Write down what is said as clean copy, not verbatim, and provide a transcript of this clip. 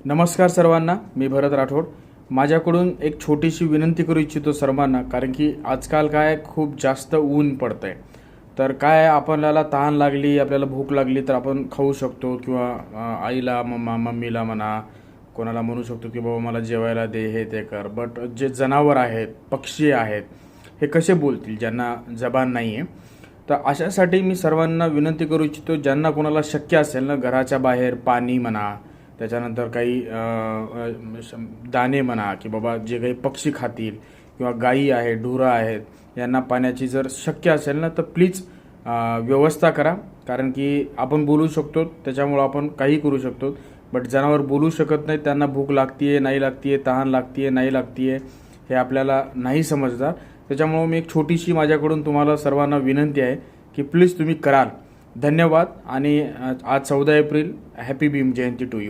नमस्कार सर्वांना, मी भरत राठोड. माझ्याकडून एक छोटीशी विनंती करू इच्छितो सर्वांना, कारण की आजकाल काय खूप जास्त ऊन पडतं आहे. तर काय आपल्याला तहान लागली, आपल्याला भूक लागली तर आपण खाऊ शकतो किंवा आईला मम्मीला म्हणा, कोणाला म्हणू शकतो की बाबा मला जेवायला दे, हे ते कर. बट जे जनावर आहेत, पक्षी आहेत, हे कसे बोलतील ज्यांना जबान नाही आहे. तर अशासाठी मी सर्वांना विनंती करू इच्छितो, ज्यांना कोणाला शक्य असेल ना, घराच्या बाहेर पाणी म्हणा, त्याच्यानंतर काही दाणे म्हणा, की बाबा जे काही पक्षी खातील किंवा गायी आहेत, ढुरं आहेत, यांना पाण्याची जर शक्य असेल ना तर प्लीज व्यवस्था करा. कारण की आपण बोलू शकतो, त्याच्यामुळं आपण काही करू शकतो. बट जनावर बोलू शकत नाही, त्यांना भूक लागते आहे, नाही लागते आहे, तहान लागते आहे, नाही लागते आहे, हे आपल्याला नाही समजणार. त्याच्यामुळं मी एक छोटीशी माझ्याकडून तुम्हाला सर्वांना विनंती आहे की प्लीज तुम्ही कराल. धन्यवाद. आणि आज 14 April, happy Bhim Jayanti to you.